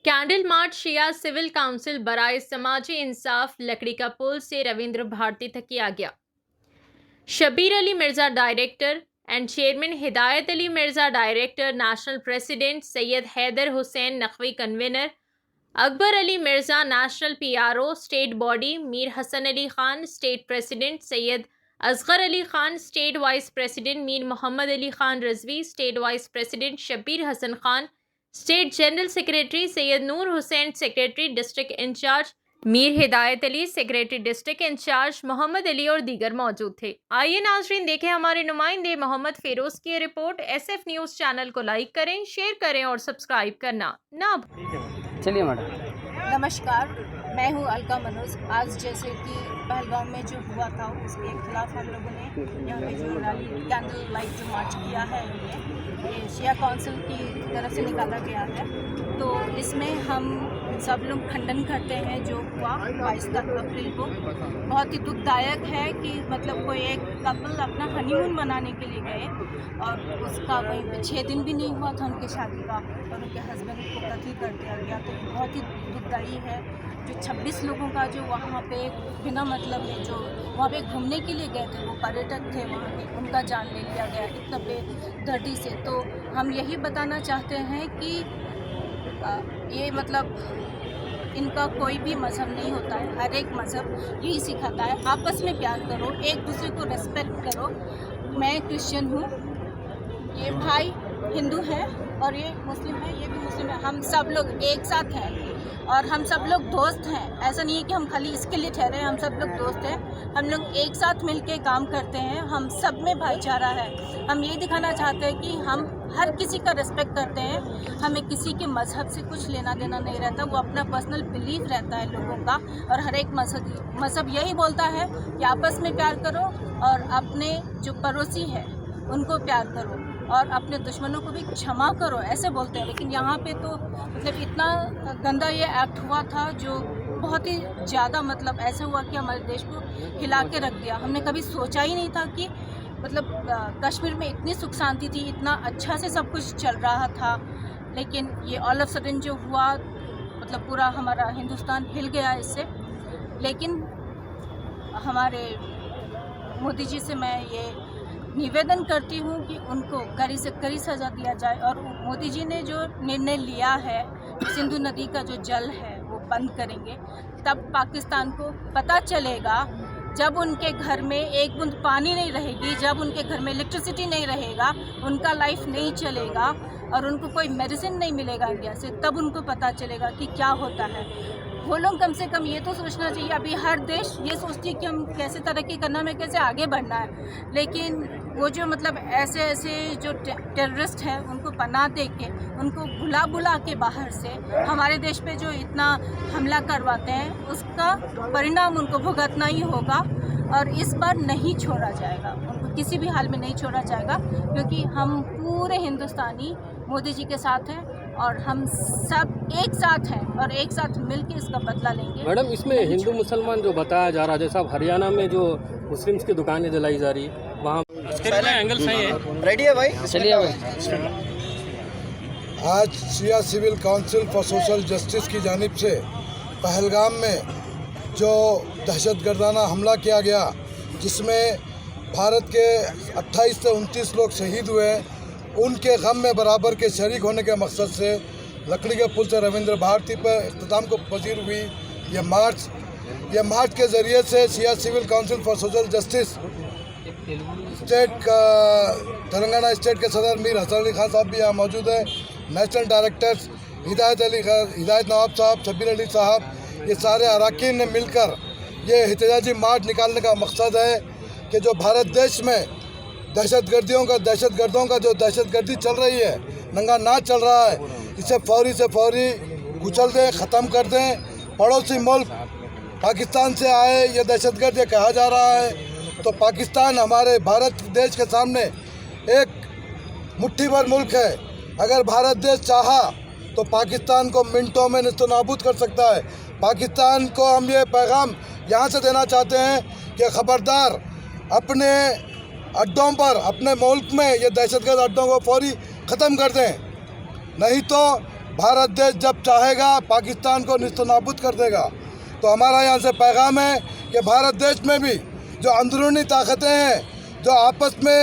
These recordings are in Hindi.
कैंडल मार्च शिया सिविल काउंसिल बराए समाजी इंसाफ लकड़ी का पुल से रविंद्र भारती तक किया गया। Shabir Ali Mirza director and chairman, Hidayat Ali Mirza director, national president Syed Haider Hussain Naqvi convener, Akbar Ali Mirza national PRO state body, Mir Hasan Ali Khan state president, Syed Asgar Ali Khan state vice president, Mir Mohammad Ali Khan Rizvi state vice president, Shabir Hasan Khan state general secretary, Syed Noor Hussain secretary district incharge, Mir Hidayat Ali secretary district incharge, Mohammad Ali और दीगर मौजूद थे। आइए नाजरीन देखें हमारे नुमाइंदे मोहम्मद फिरोज की रिपोर्ट। SF न्यूज़ चैनल को लाइक करें, शेयर करें और सब्सक्राइब करना ना भूलें। चलिए मैडम। नमस्कार, मैं हूँ अलका मनोज। आज जैसे कि पहलगाम में जो हुआ था उसके खिलाफ हम लोगों ने यहाँ पे जो रैली कैंडल लाइट जो मार्च किया है ये शिया काउंसिल की तरफ से निकाला गया है। तो इसमें हम सब लोग खंडन करते हैं जो हुआ 22 अप्रैल को। बहुत ही दुखदायक है कि मतलब कोई एक कपल अपना हनीमून मनाने के लिए गए और उसका वहीं पे 6 दिन भी नहीं हुआ था उनके शादी का और उनके हस्बैंड को कत्ल कर दिया गया। तो बहुत ही दुखदायी है। जो 26 लोगों का जो वहाँ पे बिना मतलब में जो वहाँ पे घूमने के लिए गए थे, वो पर्यटक थे वहाँ के, उनका जान ले लिया गया इतना बेदर्दी से। तो हम यही बताना चाहते हैं कि ये मतलब इनका कोई भी मज़हब नहीं होता है। हर एक मज़हब यही सिखाता है, आपस में प्यार करो, एक दूसरे को रेस्पेक्ट करो। मैं क्रिश्चियन हूँ, ये भाई हिंदू है और ये मुस्लिम है, ये भी मुस्लिम है। हम सब लोग एक साथ हैं और हम सब लोग दोस्त हैं। ऐसा नहीं है कि हम खाली इसके लिए ठहरे हैं, हम सब लोग दोस्त हैं। हम लोग एक साथ मिलके काम करते हैं, हम सब में भाईचारा है। हम ये दिखाना चाहते हैं कि हम हर किसी का रिस्पेक्ट करते हैं। हमें किसी के मज़हब से कुछ लेना देना नहीं रहता, वो अपना पर्सनल बिलीफ रहता है लोगों का। और हर एक मज़हब यही बोलता है कि आपस में प्यार करो और अपने जो पड़ोसी है उनको प्यार करो और अपने दुश्मनों को भी क्षमा करो, ऐसे बोलते हैं। लेकिन यहाँ पे तो मतलब इतना गंदा ये एक्ट हुआ था जो बहुत ही ज़्यादा मतलब ऐसा हुआ कि हमारे देश को हिला के रख दिया। हमने कभी सोचा ही नहीं था कि मतलब कश्मीर में इतनी सुख शांति थी, इतना अच्छा से सब कुछ चल रहा था, लेकिन ये ऑल ऑफ सडन जो हुआ मतलब पूरा हमारा हिंदुस्तान हिल गया इससे। लेकिन हमारे मोदी जी से मैं ये निवेदन करती हूँ कि उनको कड़ी से कड़ी सज़ा दिया जाए। और मोदी जी ने जो निर्णय लिया है सिंधु नदी का जो जल है वो बंद करेंगे, तब पाकिस्तान को पता चलेगा। जब उनके घर में एक बूंद पानी नहीं रहेगी, जब उनके घर में इलेक्ट्रिसिटी नहीं रहेगा, उनका लाइफ नहीं चलेगा और उनको कोई मेडिसिन नहीं मिलेगा इंडिया से, तब उनको पता चलेगा कि क्या होता है। वो लोग कम से कम ये तो सोचना चाहिए। अभी हर देश ये सोचती है कि हम कैसे तरक्की करना है, कैसे आगे बढ़ना है। लेकिन वो जो मतलब ऐसे ऐसे जो टेररिस्ट हैं उनको पनाह दे के, उनको बुला के बाहर से हमारे देश पे जो इतना हमला करवाते हैं, उसका परिणाम उनको भुगतना ही होगा। और इस बार नहीं छोड़ा जाएगा, उनको किसी भी हाल में नहीं छोड़ा जाएगा, क्योंकि हम पूरे हिंदुस्तानी मोदी जी के साथ हैं और हम सब एक साथ हैं और एक साथ मिलकर इसका बदला लेंगे। मैडम, इसमें हिंदू मुसलमान जो बताया जा रहा है, जैसा हरियाणा में जो मुस्लिम्स की दुकानें जलाई जा रही है, वहाँ एंगल सही है। रेडी है भाई? चलिए भाई। आज Shia civil council for social justice की जानिब से पहलगाम में जो दहशतगर्दाना हमला किया गया, जिसमें भारत के 28 से 29 लोग शहीद हुए, उनके गम में बराबर के शरीक होने के मकसद से लकड़ी के पुल से रविंद्र भारती पर इख्तिताम को पजीर हुई ये मार्च के ज़रिए से Shia civil council for social justice state का तेलंगाना स्टेट के सदर मीर हसन अली खान साहब भी यहाँ मौजूद है, नेशनल डायरेक्टर्स हिदायत नवाब साहब, शबीर अली साहब, ये सारे अरकान ने मिलकर ये एहतजाजी मार्च निकालने का मकसद है कि जो भारत देश में दहशतगर्दों का जो दहशतगर्दी चल रही है, नंगा नाच चल रहा है, इसे फौरी से फौरी कुचल दें, ख़त्म कर दें। पड़ोसी मुल्क पाकिस्तान से आए ये दहशतगर्द ये कहा जा रहा है, तो पाकिस्तान हमारे भारत देश के सामने एक मुट्ठी भर मुल्क है। अगर भारत देश चाहा तो पाकिस्तान को मिनटों में नेस्तनाबूद कर सकता है। पाकिस्तान को हम ये पैगाम यहाँ से देना चाहते हैं कि ख़बरदार अपने अड्डों पर, अपने मुल्क में ये दहशतगर्द अड्डों को फौरी ख़त्म कर दें, नहीं तो भारत देश जब चाहेगा पाकिस्तान को निस्तनाबूद कर देगा। तो हमारा यहाँ से पैगाम है कि भारत देश में भी जो अंदरूनी ताकतें हैं, जो आपस में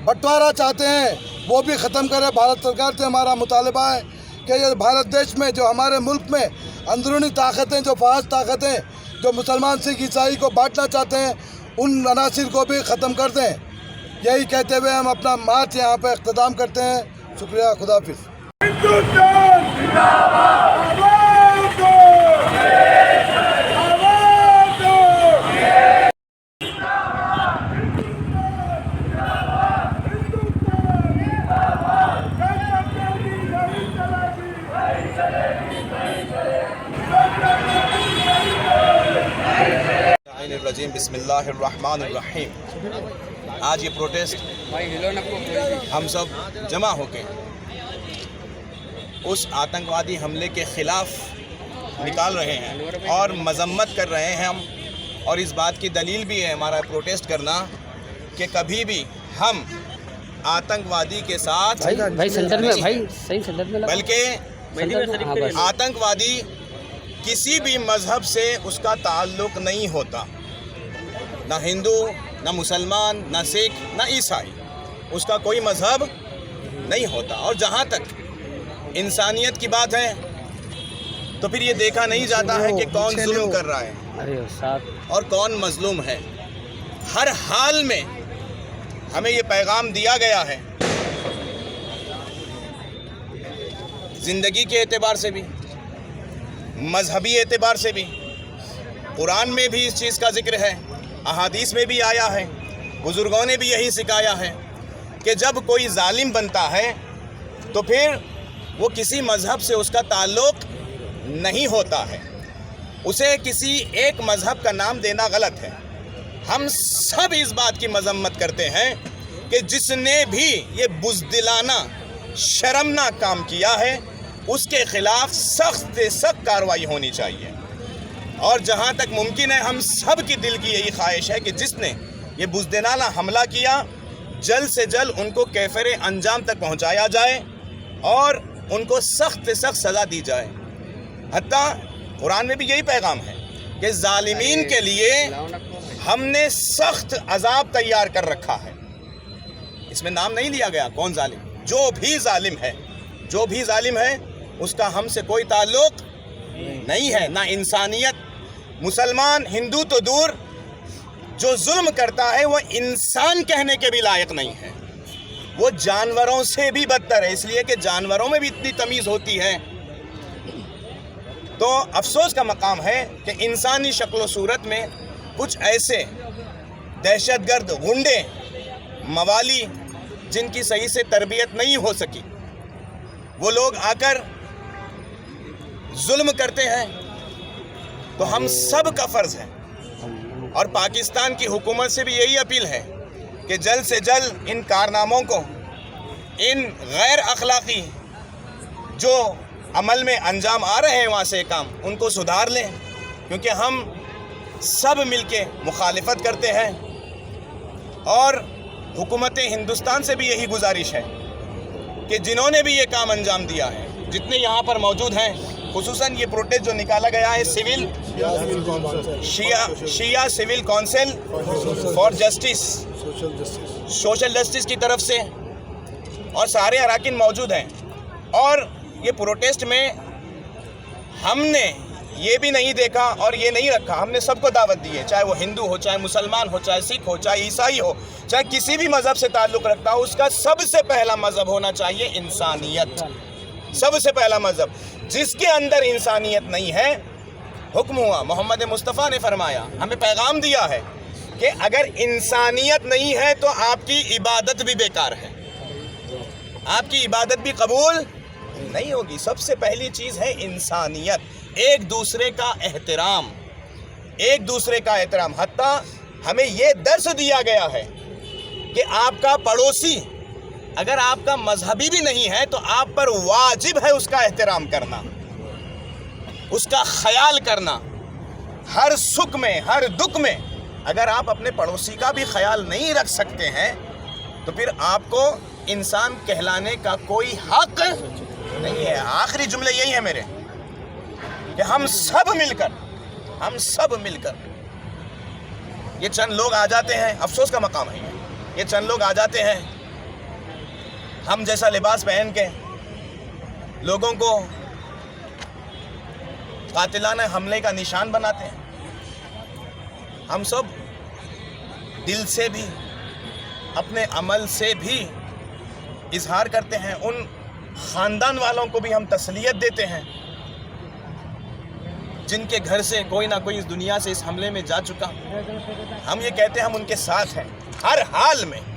बंटवारा चाहते हैं, वो भी ख़त्म करें। भारत सरकार से हमारा मुतालबा है कि ये भारत देश में जो हमारे मुल्क में अंदरूनी ताकतें, जो फास ताकतें, जो मुसलमान सिख ईसाई को बांटना चाहते हैं, उन अनासिर को भी ख़त्म कर दें। यही कहते हुए हम अपना मार्च यहाँ पर इख्तिताम करते हैं। शुक्रिया, खुदाफिज। रजीम बिस्मिल्लाहिर्रहमानिर्रहीम। आज ये प्रोटेस्ट हम सब जमा होके उस आतंकवादी हमले के ख़िलाफ़ निकाल रहे हैं और मजम्मत कर रहे हैं हम। और इस बात की दलील भी है हमारा प्रोटेस्ट करना कि कभी भी हम आतंकवादी के साथ बल्कि आतंकवादी किसी भी मज़हब से उसका ताल्लुक़ नहीं होता, ना हिंदू, ना मुसलमान, ना सिख, ना ईसाई, उसका कोई मज़हब नहीं होता। और जहाँ तक इंसानियत की बात है तो फिर ये देखा नहीं जाता है कि कौन जुल्म कर रहा है और कौन मजलूम है। हर हाल में हमें ये पैगाम दिया गया है, ज़िंदगी के एतबार से भी, मजहबी एतबार से भी। कुरान में भी इस चीज़ का जिक्र है, अहादीस में भी आया है, बुज़ुर्गों ने भी यही सिखाया है कि जब कोई जालिम बनता है तो फिर वो किसी मज़हब से उसका ताल्लुक़ नहीं होता है, उसे किसी एक मज़हब का नाम देना गलत है। हम सब इस बात की मजम्मत करते हैं कि जिसने भी ये बुज़दिलाना, शर्मनाक काम किया है, उसके ख़िलाफ़ सख्त से सख्त कार्रवाई होनी चाहिए। और जहाँ तक मुमकिन है हम सब की दिल की यही ख्वाहिश है कि जिसने ये बुज़दिलाना हमला किया, जल्द से जल्द उनको कैफ़रे अंजाम तक पहुँचाया जाए और उनको सख्त से सख्त सज़ा दी जाए। हत्ता कुरान में भी यही पैगाम है कि ज़ालिमीन के लिए हमने सख्त अजाब तैयार कर रखा है। इसमें नाम नहीं लिया गया कौन जालिम, जो भी जालिम है, जो भी जालिम है उसका हमसे कोई ताल्लुक़ नहीं है, ना इंसानियत। मुसलमान हिंदू तो दूर, जो जुल्म करता है वो इंसान कहने के भी लायक नहीं है, वो जानवरों से भी बदतर है, इसलिए कि जानवरों में भी इतनी तमीज़ होती है। तो अफसोस का मकाम है कि इंसानी शक्ल सूरत में कुछ ऐसे दहशतगर्द गुंडे, मवाली, जिनकी सही से तरबियत नहीं हो सकी, वो लोग आकर जुल्म करते हैं। तो हम सब का फ़र्ज़ है और पाकिस्तान की हुकूमत से भी यही अपील है कि जल्द से जल्द इन कारनामों को, इन गैर अखलाक़ी जो अमल में अंजाम आ रहे हैं वहाँ से काम, उनको सुधार लें, क्योंकि हम सब मिलके मुखालिफत करते हैं। और हुकूमत हिंदुस्तान से भी यही गुजारिश है कि जिन्होंने भी ये काम अंजाम दिया है, जितने यहाँ पर मौजूद हैं, खुसूसन ये प्रोटेस्ट जो निकाला गया है Shia civil council for justice, social justice की तरफ से, और सारे अराकीन मौजूद हैं। और ये प्रोटेस्ट में हमने ये भी नहीं देखा और ये नहीं रखा, हमने सबको दावत दी है, चाहे वो हिंदू हो, चाहे मुसलमान हो, चाहे सिख हो, चाहे ईसाई हो, चाहे किसी भी मज़हब से ताल्लुक़ रखता हो, उसका सबसे पहला मज़हब होना चाहिए इंसानियत। सबसे पहला मज़हब, जिसके अंदर इंसानियत नहीं है, हुक्म हुआ, मोहम्मद मुस्तफ़ा ने फरमाया, हमें पैगाम दिया है कि अगर इंसानियत नहीं है तो आपकी इबादत भी बेकार है, आपकी इबादत भी कबूल नहीं होगी। सबसे पहली चीज़ है इंसानियत, एक दूसरे का एहतराम, एक दूसरे का एहतराम। हत्ता हमें ये दर्स दिया गया है कि आपका पड़ोसी अगर आपका मजहबी भी नहीं है तो आप पर वाजिब है उसका एहतराम करना, उसका ख्याल करना। हर सुख में, हर दुख में अगर आप अपने पड़ोसी का भी ख्याल नहीं रख सकते हैं तो फिर आपको इंसान कहलाने का कोई हक नहीं है। आखिरी जुमले यही है मेरे कि हम सब मिलकर ये चंद लोग आ जाते हैं, अफसोस का मकाम है ये चंद लोग आ जाते हैं, हम जैसा लिबास पहन के लोगों को कातिलाना हमले का निशान बनाते हैं। हम सब दिल से भी अपने अमल से भी इजहार करते हैं, उन ख़ानदान वालों को भी हम तसलियत देते हैं जिनके घर से कोई ना कोई इस दुनिया से इस हमले में जा चुका। हम ये कहते हैं हम उनके साथ हैं हर हाल में।